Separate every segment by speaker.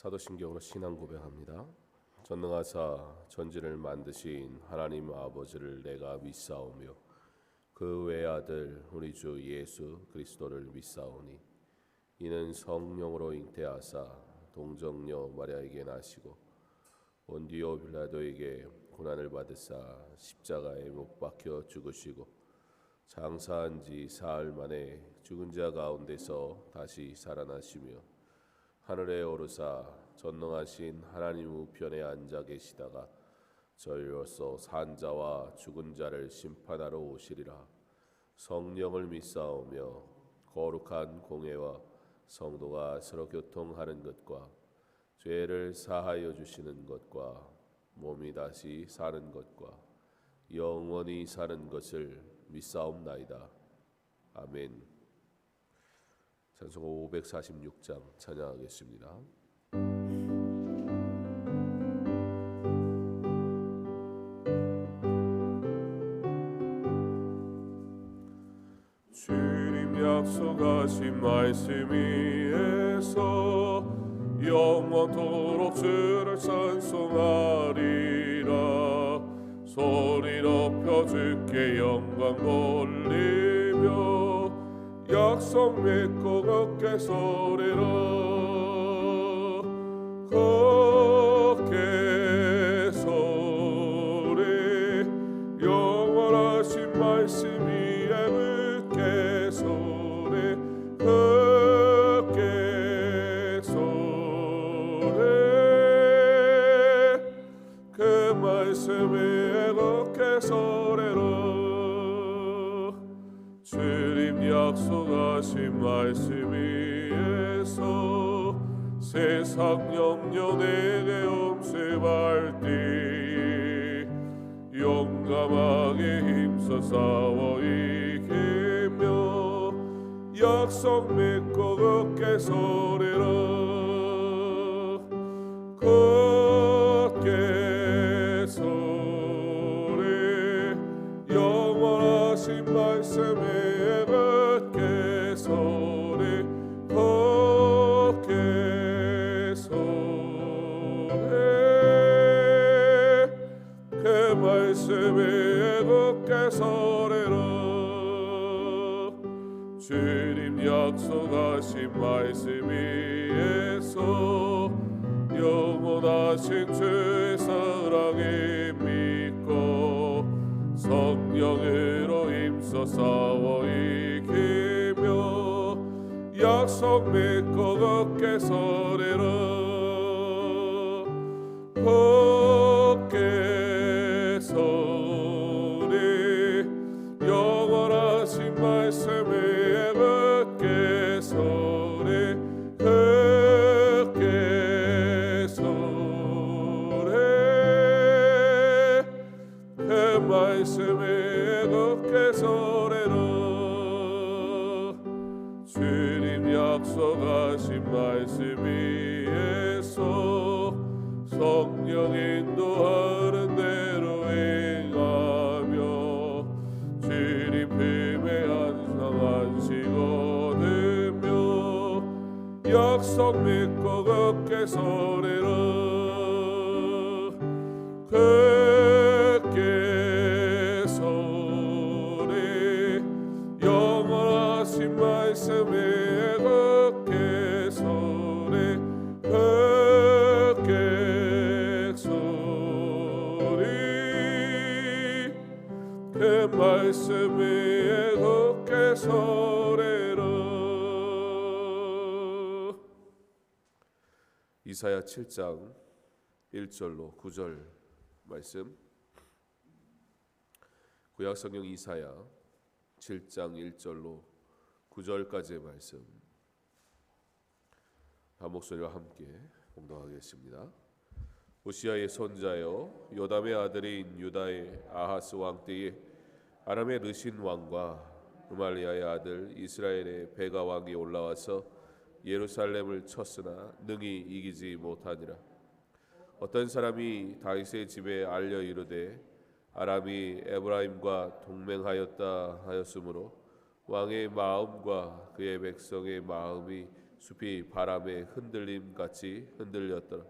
Speaker 1: 사도신경으로 신앙 고백합니다. 전능하사 전지를 만드신 하나님 아버지를 내가 믿사오며 그 외아들 우리 주 예수 그리스도를 믿사오니 이는 성령으로 잉태하사 동정녀 마리아에게 나시고 본디오 빌라도에게 고난을 받으사 십자가에 못 박혀 죽으시고 장사한 지 사흘 만에 죽은 자 가운데서 다시 살아나시며 하늘에 오르사 전능하신 하나님 우편에 앉아 계시다가 저희로서 산 자와 죽은 자를 심판하러 오시리라. 성령을 믿사오며 거룩한 공회와 성도가 서로 교통하는 것과 죄를 사하여 주시는 것과 몸이 다시 사는 것과 영원히 사는 것을 믿사옵나이다. 아멘. 찬송가 546장 찬양하겠습니다. 주님 약속하신 말씀 위에서 영원토록 주를 찬송하리라. 소리 높여 주께 영광 돌리며 약속 믿고 걷게 소리라. 걷게 소리 영원하신 말씀 위에 듣게 소리. 걷게 소리 그 말씀 위에 걷게 소리라. 주님 약속하신 말씀 위에서 세상 염려 내게 엄습할 때 용감하게 힘써 싸워 이기며 약속 믿고 걷게 소리라. 걷게 소리 영원하신 말씀 위에 걷게 소리. 걷게 소리 그 말씀 위에 걷게 소리라. 주님 약속하신 말씀 위에서 영원하신 주의 사랑이 믿고 성령으로 힘써 싸워 이기며 약속 믿고 걷게 소리라. 걷게 소리 영원하신 말씀 위에 걷게 소리. 걷게 소리 그 말씀 위에 걷게 소리라. 주님 약속하신 말씀 위에서 성령 인도하는 대로 행하며 주님 품에 항상 안식 얻으며 약속 믿고 걷게 소리라. 걷게 소리 영원하신 말씀 위에 걷게 소리. 걷게 소리 그 말씀 위에 걷게 소리라. 이사야 7장 1절로 9절 말씀. 구약성경 이사야 7장 1절로 9절까지의 말씀 한 목소리와 함께 봉독하겠습니다. 우시아의 손자여 요담의 아들인 유다의 아하스 왕 때에 아람의 르신 왕과 르말리아의 아들 이스라엘의 베가 왕이 올라와서 예루살렘을 쳤으나 능히 이기지 못하니라. 어떤 사람이 다윗의 집에 알려 이르되 아람이 에브라임과 동맹하였다 하였으므로 왕의 마음과 그의 백성의 마음이 숲이 바람의 흔들림 같이 흔들렸더라.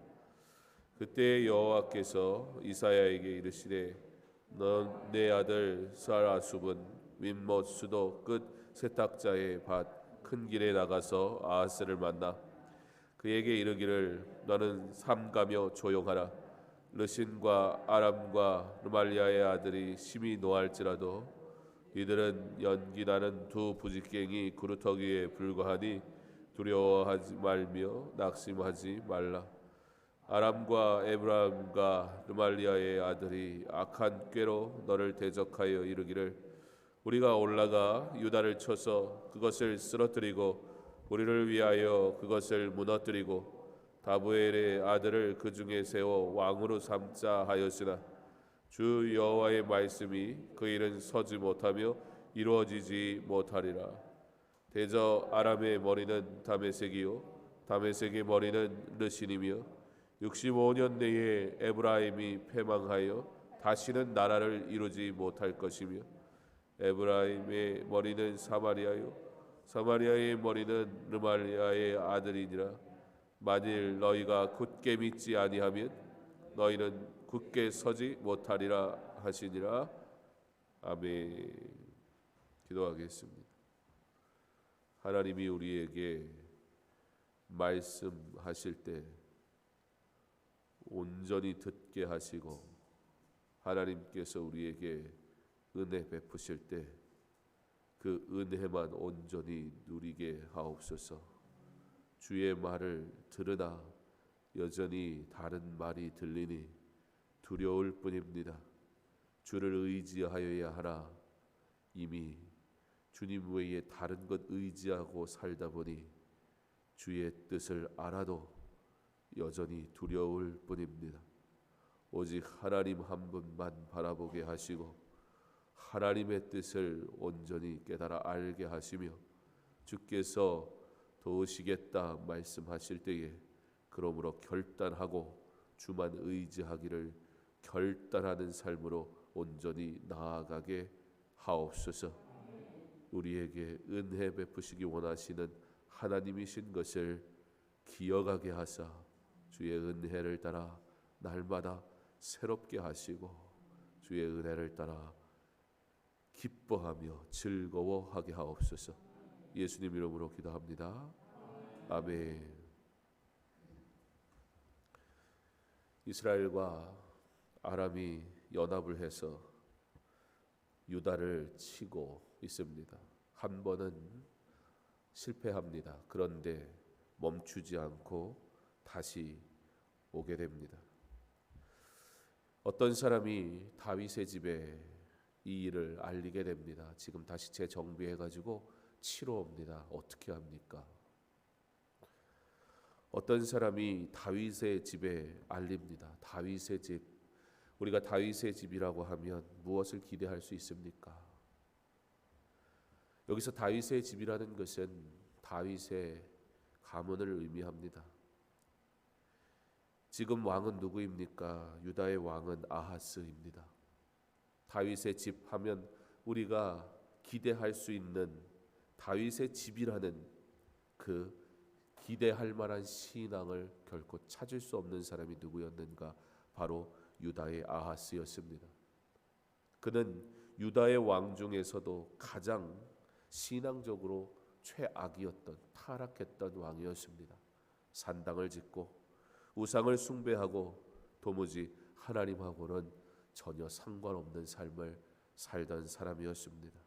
Speaker 1: 그때 여호와께서 이사야에게 이르시되 넌 내 아들 스알아숲은 윗못 수도 끝 세탁자의 밭 큰 길에 나가서 아하스를 만나 그에게 이르기를 너는 삼가며 조용하라. 르신과 아람과 르말리아의 아들이 심히 노할지라도 이들은 연기나는 두 부직갱이 구루터기에 불과하니 두려워하지 말며 낙심하지 말라. 아람과 에브라임과 르말리아의 아들이 악한 꾀로 너를 대적하여 이르기를 우리가 올라가 유다를 쳐서 그것을 쓰러뜨리고 우리를 위하여 그것을 무너뜨리고 다부엘의 아들을 그 중에 세워 왕으로 삼자 하였으나 주 여호와의 말씀이 그 일은 서지 못하며 이루어지지 못하리라. 대저 아람의 머리는 다메섹이요 다메섹의 머리는 르신이며 65년 내에 에브라임이 패망하여 다시는 나라를 이루지 못할 것이며 에브라임의 머리는 사마리아요 사마리아의 머리는 르말리아의 아들이니라. 만일 너희가 굳게 믿지 아니하면 너희는 굳게 서지 못하리라 하시니라. 아멘. 기도하겠습니다. 하나님이 우리에게 말씀하실 때 온전히 듣게 하시고 하나님께서 우리에게 은혜 베푸실 때 그 은혜만 온전히 누리게 하옵소서. 주의 말을 들으나 여전히 다른 말이 들리니 두려울 뿐입니다. 주를 의지하여야 하나 이미 주님 외에 다른 것 의지하고 살다 보니 주의 뜻을 알아도 여전히 두려울 뿐입니다. 오직 하나님 한 분만 바라보게 하시고 하나님의 뜻을 온전히 깨달아 알게 하시며 주께서 도우시겠다 말씀하실 때에 그러므로 결단하고 주만 의지하기를 결단하는 삶으로 온전히 나아가게 하옵소서. 우리에게 은혜 베푸시기 원하시는 하나님이신 것을 기억하게 하사 주의 은혜를 따라 날마다 새롭게 하시고 주의 은혜를 따라 기뻐하며 즐거워하게 하옵소서. 예수님 이름으로 기도합니다. 아멘. 이스라엘과 아람이 연합을 해서 유다를 치고 있습니다. 한 번은 실패합니다. 그런데 멈추지 않고 다시 오게 됩니다. 어떤 사람이 다윗의 집에 이 일을 알리게 됩니다. 지금 다시 재정비해가지고 치러 옵니다. 어떻게 합니까? 어떤 사람이 다윗의 집에 알립니다. 다윗의 집. 우리가 다윗의 집이라고 하면 무엇을 기대할 수 있습니까? 여기서 다윗의 집이라는 것은 다윗의 가문을 의미합니다. 지금 왕은 누구입니까? 유다의 왕은 아하스입니다. 다윗의 집 하면 우리가 기대할 수 있는 다윗의 집이라는 그 기대할 만한 신앙을 결코 찾을 수 없는 사람이 누구였는가? 바로 유다의 아하스였습니다. 그는 유다의 왕 중에서도 가장 신앙적으로 최악이었던 타락했던 왕이었습니다. 산당을 짓고 우상을 숭배하고 도무지 하나님하고는 전혀 상관없는 삶을 살던 사람이었습니다.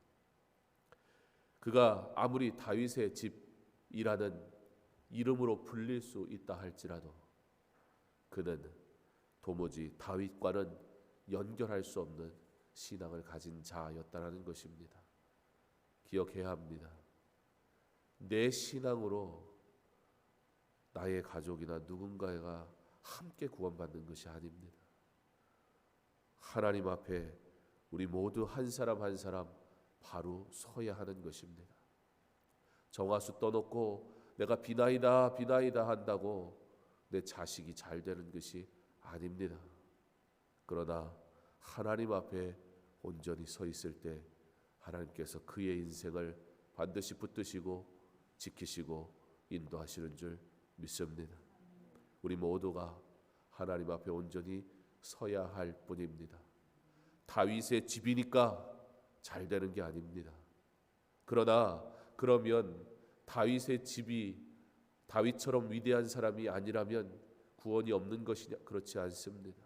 Speaker 1: 그가 아무리 다윗의 집이라는 이름으로 불릴 수 있다 할지라도 그는 도무지 다윗과는 연결할 수 없는 신앙을 가진 자였다는 것입니다. 기억해야 합니다. 내 신앙으로 나의 가족이나 누군가가 함께 구원받는 것이 아닙니다. 하나님 앞에 우리 모두 한 사람 한 사람 바로 서야 하는 것입니다. 정화수 떠놓고 내가 비나이다 비나이다 한다고 내 자식이 잘 되는 것이 아닙니다. 그러나 하나님 앞에 온전히 서 있을 때 하나님께서 그의 인생을 반드시 붙드시고 지키시고 인도하시는 줄 믿습니다. 우리 모두가 하나님 앞에 온전히 서야 할 뿐입니다. 다윗의 집이니까 잘 되는 게 아닙니다. 그러면 다윗의 집이 다윗처럼 위대한 사람이 아니라면 구원이 없는 것이냐? 그렇지 않습니다.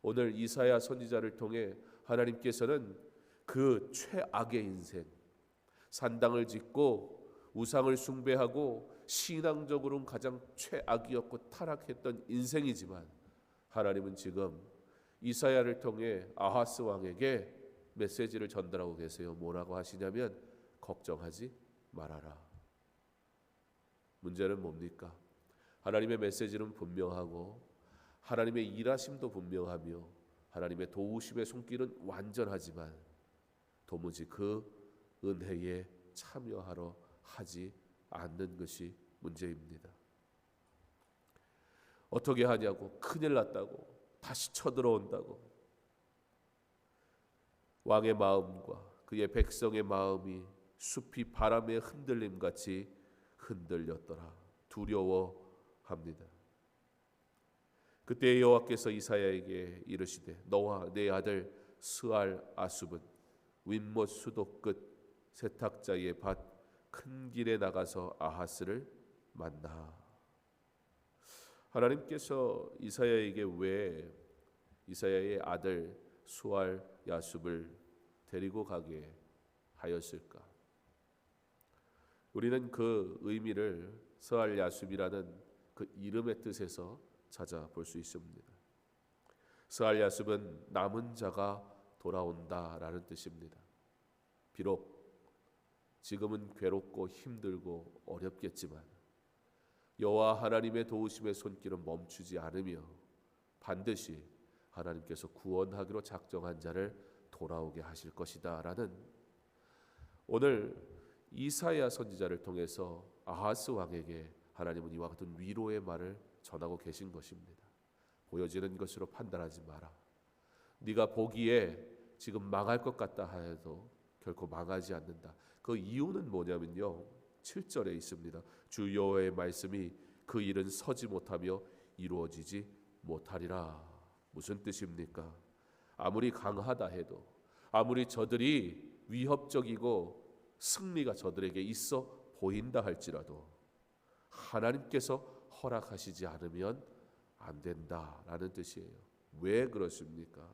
Speaker 1: 오늘 이사야 선지자를 통해 하나님께서는 그 최악의 인생, 산당을 짓고 우상을 숭배하고 신앙적으로는 가장 최악이었고 타락했던 인생이지만, 하나님은 지금 이사야를 통해 아하스 왕에게 메시지를 전달하고 계세요. 뭐라고 하시냐면, 걱정하지 말아라. 문제는 뭡니까? 하나님의 메시지는 분명하고 하나님의 일하심도 분명하며 하나님의 도우심의 손길은 완전하지만 도무지 그 은혜에 참여하러 하지 않는 것이 문제입니다. 어떻게 하냐고, 큰일 났다고, 다시 쳐들어온다고. 왕의 마음과 그의 백성의 마음이 숲이 바람의 흔들림같이 흔들렸더라. 두려워합니다. 그때 여호와께서 이사야에게 이르시되, 너와 내 아들 스알 아숲은 윗못 수도 끝 세탁자의 밭 큰 길에 나가서 아하스를 만나. 하나님께서 이사야에게 왜 이사야의 아들 스알 야숲을 데리고 가게 하였을까? 우리는 그 의미를 스알 야숲이라는 그 이름의 뜻에서 찾아볼 수 있습니다. 스알 야숲은 남은 자가 돌아온다라는 뜻입니다. 비록 지금은 괴롭고 힘들고 어렵겠지만 여호와 하나님의 도우심의 손길은 멈추지 않으며 반드시 하나님께서 구원하기로 작정한 자를 돌아오게 하실 것이다 라는, 오늘 이사야 선지자를 통해서 아하스 왕에게 하나님은 이와 같은 위로의 말을 전하고 계신 것입니다. 보여지는 것으로 판단하지 마라. 네가 보기에 지금 망할 것 같다 하여도 결코 망하지 않는다. 그 이유는 뭐냐면요, 7절에 있습니다. 주 여호와의 말씀이 그 일은 서지 못하며 이루어지지 못하리라. 무슨 뜻입니까? 아무리 강하다 해도, 아무리 저들이 위협적이고 승리가 저들에게 있어 보인다 할지라도 하나님께서 허락하시지 않으면 안 된다라는 뜻이에요. 왜 그렇습니까?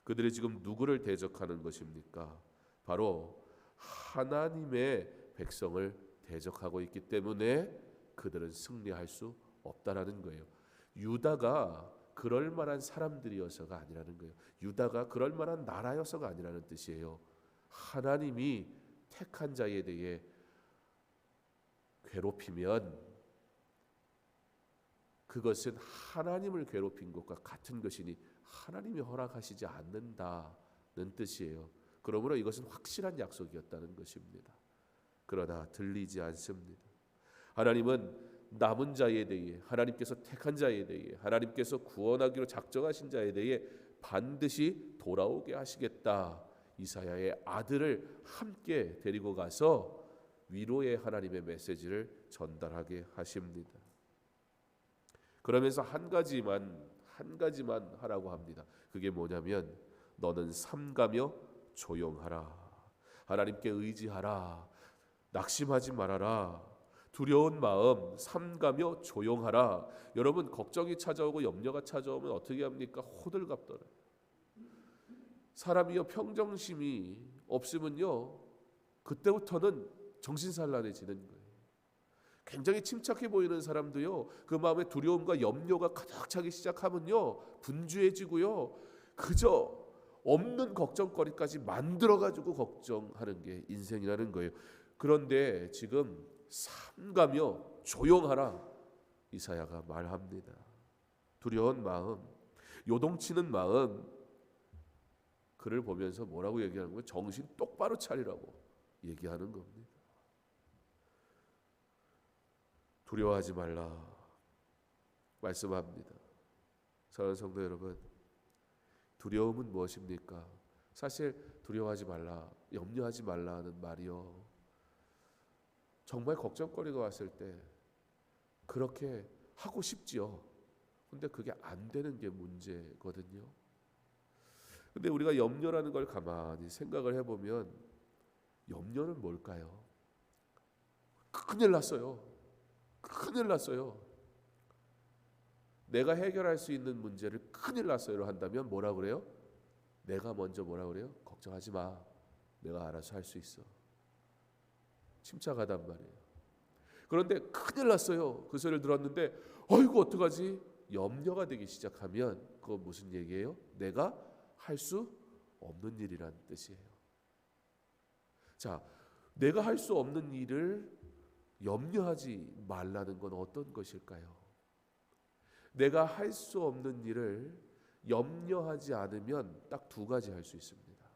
Speaker 1: 그들이 지금 누구를 대적하는 것입니까? 바로 하나님의 백성을 대적하고 있기 때문에 그들은 승리할 수 없다라는 거예요. 유다가 그럴 만한 사람들이어서가 아니라는 거예요. 유다가 그럴 만한 나라여서가 아니라는 뜻이에요. 하나님이 택한 자에 대해 괴롭히면 그것은 하나님을 괴롭힌 것과 같은 것이니 하나님이 허락하시지 않는다는 뜻이에요. 그러므로 이것은 확실한 약속이었다는 것입니다. 그러나 들리지 않습니다. 하나님은 남은 자에 대해, 하나님께서 택한 자에 대해, 하나님께서 구원하기로 작정하신 자에 대해 반드시 돌아오게 하시겠다. 이사야의 아들을 함께 데리고 가서 위로의 하나님의 메시지를 전달하게 하십니다. 그러면서 한 가지만 하라고 합니다. 그게 뭐냐면, 너는 삼가며 조용하라. 하나님께 의지하라. 낙심하지 말아라. 두려운 마음 삼가며 조용하라. 여러분, 걱정이 찾아오고 염려가 찾아오면 어떻게 합니까? 호들갑더라. 사람이요, 평정심이 없으면요, 그때부터는 정신산란해지는 거예요. 굉장히 침착해 보이는 사람도요, 그 마음에 두려움과 염려가 가득 차기 시작하면요, 분주해지고요, 그저 없는 걱정거리까지 만들어가지고 걱정하는 게 인생이라는 거예요. 그런데 지금 삼가며 조용하라, 이사야가 말합니다. 두려운 마음, 요동치는 마음, 그를 보면서 뭐라고 얘기하는 거예요? 정신 똑바로 차리라고 얘기하는 겁니다. 두려워하지 말라 말씀합니다. 사랑하는 성도 여러분, 두려움은 무엇입니까? 사실 두려워하지 말라, 염려하지 말라는 말이요, 정말 걱정거리가 왔을 때 그렇게 하고 싶지요. 근데 그게 안 되는 게 문제거든요. 근데 우리가 염려라는 걸 가만히 생각을 해보면 염려는 뭘까요? 큰일 났어요. 큰일 났어요. 내가 해결할 수 있는 문제를 큰일 났어요 한다면 뭐라 그래요? 내가 먼저 뭐라 그래요? 걱정하지 마. 내가 알아서 할 수 있어. 침착하단 말이에요. 그런데 큰일 났어요. 그 소리를 들었는데 어이구 어떡하지? 염려가 되기 시작하면 그거 무슨 얘기예요? 내가 할 수 없는 일이란 뜻이에요. 자, 내가 할 수 없는 일을 염려하지 말라는 건 어떤 것일까요? 내가 할 수 없는 일을 염려하지 않으면 딱 두 가지 할 수 있습니다.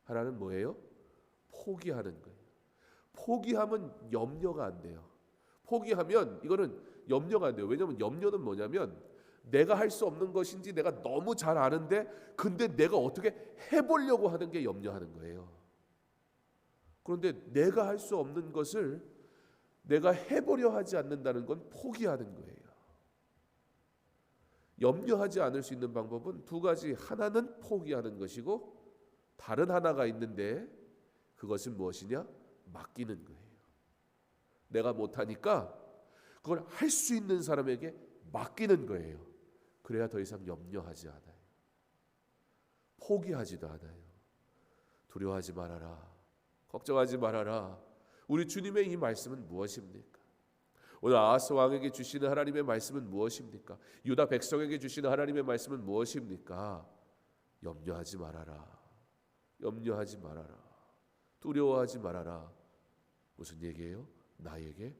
Speaker 1: 하나는 뭐예요? 포기하는 거예요. 포기하면 염려가 안 돼요. 포기하면 이거는 염려가 안 돼요. 왜냐하면 염려는 뭐냐면 내가 할 수 없는 것인지 내가 너무 잘 아는데 근데 내가 어떻게 해보려고 하는 게 염려하는 거예요. 그런데 내가 할 수 없는 것을 내가 해보려 하지 않는다는 건 포기하는 거예요. 염려하지 않을 수 있는 방법은 두 가지. 하나는 포기하는 것이고 다른 하나가 있는데 그것은 무엇이냐? 맡기는 거예요. 내가 못하니까 그걸 할 수 있는 사람에게 맡기는 거예요. 그래야 더 이상 염려하지 않아요. 포기하지도 않아요. 두려워하지 말아라. 걱정하지 말아라. 우리 주님의 이 말씀은 무엇입니까? 오늘 아하스 왕에게 주시는 하나님의 말씀은 무엇입니까? 유다 백성에게 주시는 하나님의 말씀은 무엇입니까? 염려하지 말아라. 염려하지 말아라. 두려워하지 말아라. 무슨 얘기예요? 나에게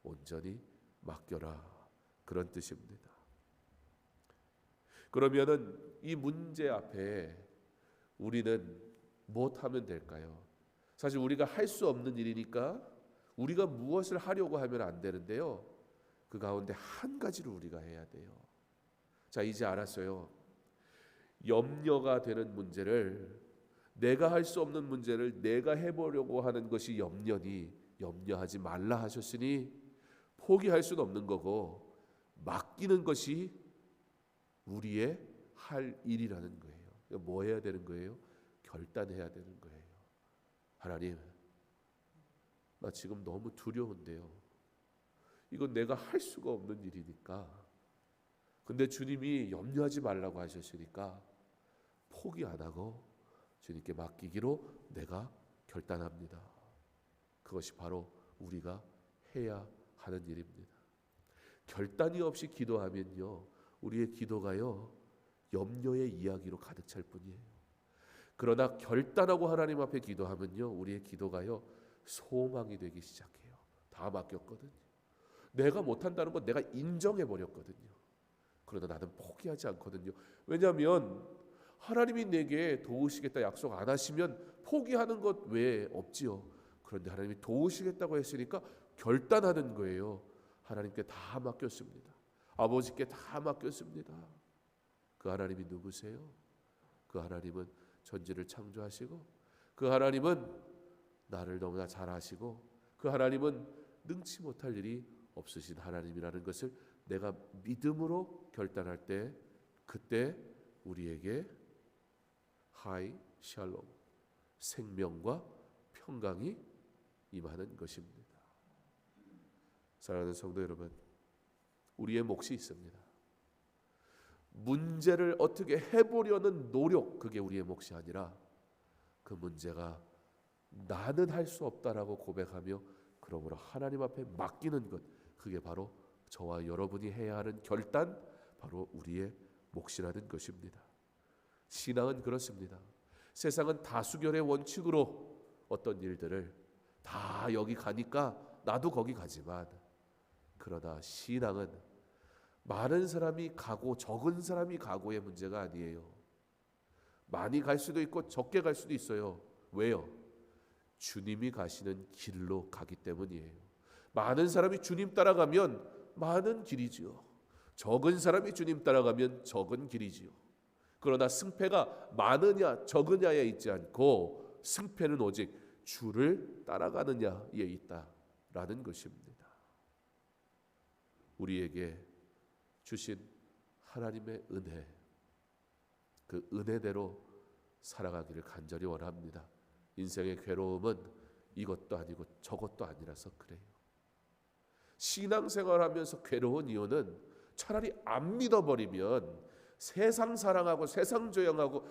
Speaker 1: 온전히 맡겨라. 그런 뜻입니다. 그러면은 이 문제 앞에 우리는 무엇하면 될까요? 사실 우리가 할 수 없는 일이니까 우리가 무엇을 하려고 하면 안 되는데요. 그 가운데 한 가지를 우리가 해야 돼요. 자, 이제 알았어요. 염려가 되는 문제를, 내가 할 수 없는 문제를 내가 해보려고 하는 것이 염려니 염려하지 말라 하셨으니 포기할 수는 없는 거고 맡기는 것이 우리의 할 일이라는 거예요. 뭐 해야 되는 거예요? 결단해야 되는 거예요. 하나님, 나 지금 너무 두려운데요. 이건 내가 할 수가 없는 일이니까. 근데 주님이 염려하지 말라고 하셨으니까 포기 안 하고 주님께 맡기기로 내가 결단합니다. 그것이 바로 우리가 해야 하는 일입니다. 결단이 없이 기도하면요, 우리의 기도가요 염려의 이야기로 가득 찰 뿐이에요. 그러나 결단하고 하나님 앞에 기도하면요, 우리의 기도가요 소망이 되기 시작해요. 다 맡겼거든요. 내가 못한다는 건 내가 인정해버렸거든요. 그러나 나는 포기하지 않거든요. 왜냐하면 하나님이 내게 도우시겠다 약속 안 하시면 포기하는 것 외에 없지요. 그런데 하나님이 도우시겠다고 했으니까 결단하는 거예요. 하나님께 다 맡겼습니다. 아버지께 다 맡겼습니다. 그 하나님이 누구세요? 그 하나님은 천지를 창조하시고 그 하나님은 나를 너무나 잘 아시고 그 하나님은 능치 못할 일이 없으신 하나님이라는 것을 내가 믿음으로 결단할 때 그때 우리에게 하이 샬롬 생명과 평강이 임하는 것입니다. 사랑하는 성도 여러분, 우리의 몫이 있습니다. 문제를 어떻게 해보려는 노력, 그게 우리의 몫이 아니라 그 문제가 나는 할 수 없다라고 고백하며 그러므로 하나님 앞에 맡기는 것, 그게 바로 저와 여러분이 해야 하는 결단, 바로 우리의 몫이라는 것입니다. 신앙은 그렇습니다. 세상은 다수결의 원칙으로 어떤 일들을 다 여기 가니까 나도 거기 가지만, 그러나 신앙은 많은 사람이 가고 적은 사람이 가고의 문제가 아니에요. 많이 갈 수도 있고 적게 갈 수도 있어요. 왜요? 주님이 가시는 길로 가기 때문이에요. 많은 사람이 주님 따라가면 많은 길이지요. 적은 사람이 주님 따라가면 적은 길이지요. 그러나 승패가 많으냐 적으냐에 있지 않고 승패는 오직 주를 따라가느냐에 있다라는 라는 것입니다. 우리에게 주신 하나님의 은혜, 그 은혜대로 살아가기를 간절히 원합니다. 인생의 괴로움은 이것도 아니고 저것도 아니라서 그래요. 신앙생활하면서 괴로운 이유는 차라리 안 믿어버리면 세상 사랑하고 세상 조영하고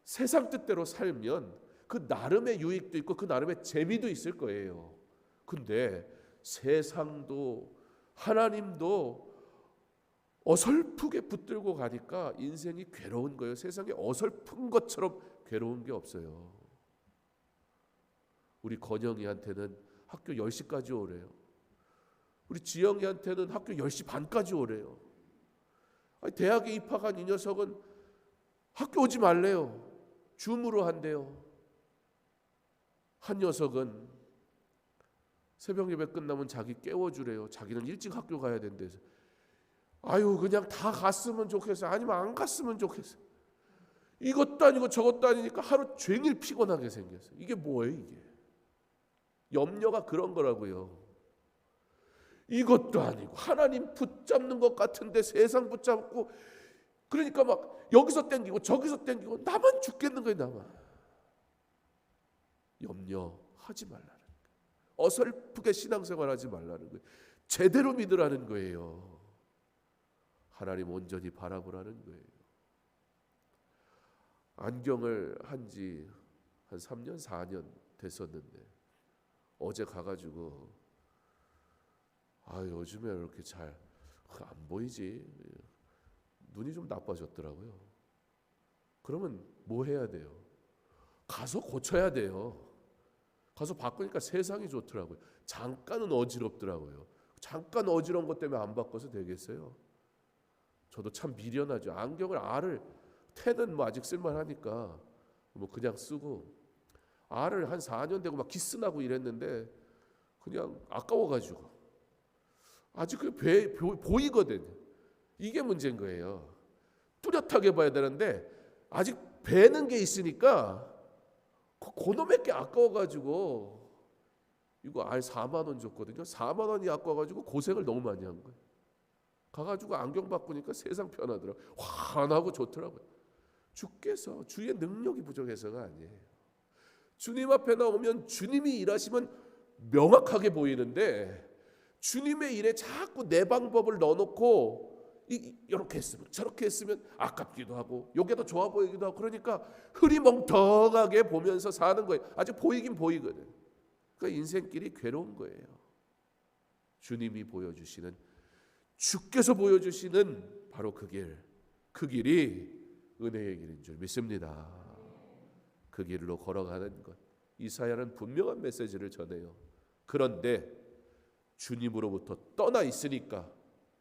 Speaker 1: 세상 뜻대로 살면 그 나름의 유익도 있고 그 나름의 재미도 있을 거예요. 근데 세상도 하나님도 어설프게 붙들고 가니까 인생이 괴로운 거예요. 세상에 어설픈 것처럼 괴로운 게 없어요. 우리 건영이한테는 학교 10시까지 오래요. 우리 지영이한테는 학교 10시 반까지 오래요. 대학에 입학한 이 녀석은 학교 오지 말래요. 줌으로 한대요. 한 녀석은 새벽 예배 끝나면 자기 깨워주래요. 자기는 일찍 학교 가야 된대서. 아유, 그냥 다 갔으면 좋겠어요. 아니면 안 갔으면 좋겠어요. 이것도 아니고 저것도 아니니까 하루 종일 피곤하게 생겼어요. 이게 뭐예요, 이게? 염려가 그런 거라고요. 이것도 아니고 하나님 붙잡는 것 같은데 세상 붙잡고, 그러니까 막 여기서 땡기고 저기서 땡기고 나만 죽겠는 거예요. 나만. 염려하지 말라는 거예요. 어설프게 신앙생활하지 말라는 거예요. 제대로 믿으라는 거예요. 하나님 온전히 바라보라는 거예요. 안경을 한지 한 3년 4년 됐었는데 어제 가가지고 요즘에 이렇게 잘 안 보이지, 눈이 좀 나빠졌더라고요. 그러면 뭐 해야 돼요? 가서 고쳐야 돼요. 가서 바꾸니까 세상이 좋더라고요. 잠깐은 어지럽더라고요. 잠깐 어지러운 것 때문에 안 바꿔서 되겠어요? 저도 참 미련하죠. 안경을 R을 10은 뭐 아직 쓸만하니까 뭐 그냥 쓰고, R을 한 4년 되고 막 기스나고 이랬는데 그냥 아까워가지고 아직 보이거든요. 이게 문제인 거예요. 뚜렷하게 봐야 되는데 아직 배는 게 있으니까 그놈의 게 아까워가지고, 이거 R 4만 원 줬거든요. 4만 원이 아까워가지고 고생을 너무 많이 한 거예요. 가가지고 안경 바꾸니까 세상 편하더라고요. 환하고 좋더라고요. 주께서, 주의 능력이 부족해서가 아니에요. 주님 앞에 나오면 주님이 일하시면 명확하게 보이는데 주님의 일에 자꾸 내 방법을 넣어놓고 이렇게 했으면 저렇게 했으면 아깝기도 하고 요게 더 좋아 보이기도 하고, 그러니까 흐리멍텅하게 보면서 사는 거예요. 아직 보이긴 보이거든. 그러니까 인생길이 괴로운 거예요. 주님이 보여주시는, 주께서 보여주시는 바로 그 길이 은혜의 길인 줄 믿습니다. 그 길로 걸어가는 것, 이사야는 분명한 메시지를 전해요. 그런데 주님으로부터 떠나 있으니까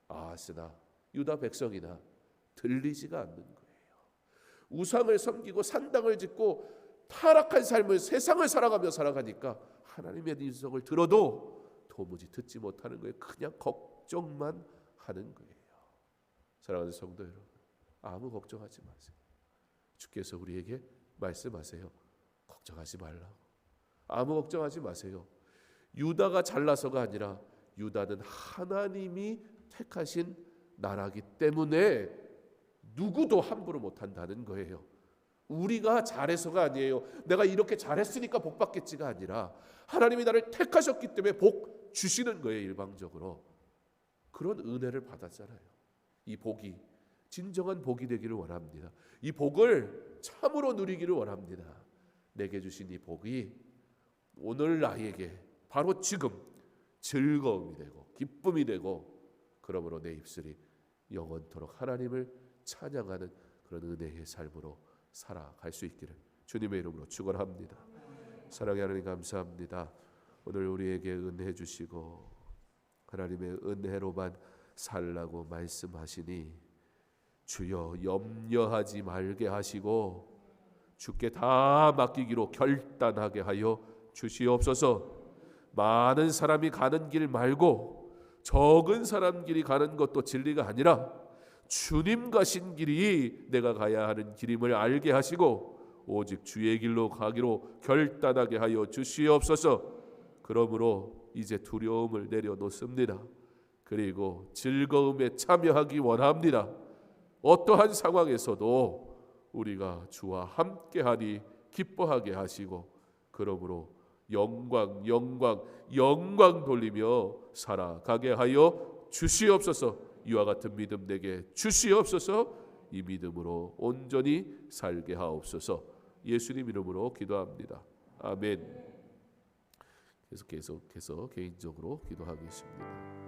Speaker 1: 아하스나 유다 백성이나 들리지가 않는 거예요. 우상을 섬기고 산당을 짓고 타락한 삶을, 세상을 살아가며 살아가니까 하나님의 인성을 들어도 도무지 듣지 못하는 거예요. 그냥 걱정만 하는 거예요. 사랑하는 성도 여러분, 아무 걱정하지 마세요. 주께서 우리에게 말씀하세요. 걱정하지 말라고. 아무 걱정하지 마세요. 유다가 잘나서가 아니라 유다는 하나님이 택하신 나라기 때문에 누구도 함부로 못한다는 거예요. 우리가 잘해서가 아니에요. 내가 이렇게 잘했으니까 복 받겠지가 아니라 하나님이 나를 택하셨기 때문에 복 주시는 거예요. 일방적으로. 그런 은혜를 받았잖아요. 이 복이 진정한 복이 되기를 원합니다. 이 복을 참으로 누리기를 원합니다. 내게 주신 이 복이 오늘 나에게 바로 지금 즐거움이 되고 기쁨이 되고, 그러므로 내 입술이 영원토록 하나님을 찬양하는 그런 은혜의 삶으로 살아갈 수 있기를 주님의 이름으로 축원합니다. 사랑의 하나님, 감사합니다. 오늘 우리에게 은혜 주시고 하나님의 은혜로만 살라고 말씀하시니 주여 염려하지 말게 하시고 주께 다 맡기기로 결단하게 하여 주시옵소서. 많은 사람이 가는 길 말고 적은 사람 길이 가는 것도 진리가 아니라 주님 가신 길이 내가 가야 하는 길임을 알게 하시고 오직 주의 길로 가기로 결단하게 하여 주시옵소서. 그러므로 이제 두려움을 내려놓습니다. 그리고 즐거움에 참여하기 원합니다. 어떠한 상황에서도 우리가 주와 함께하니 기뻐하게 하시고, 그러므로 영광 돌리며 살아가게 하여 주시옵소서. 이와 같은 믿음 내게 주시옵소서. 이 믿음으로 온전히 살게 하옵소서. 예수님 이름으로 기도합니다. 아멘. 계속해서 개인적으로 기도하겠습니다.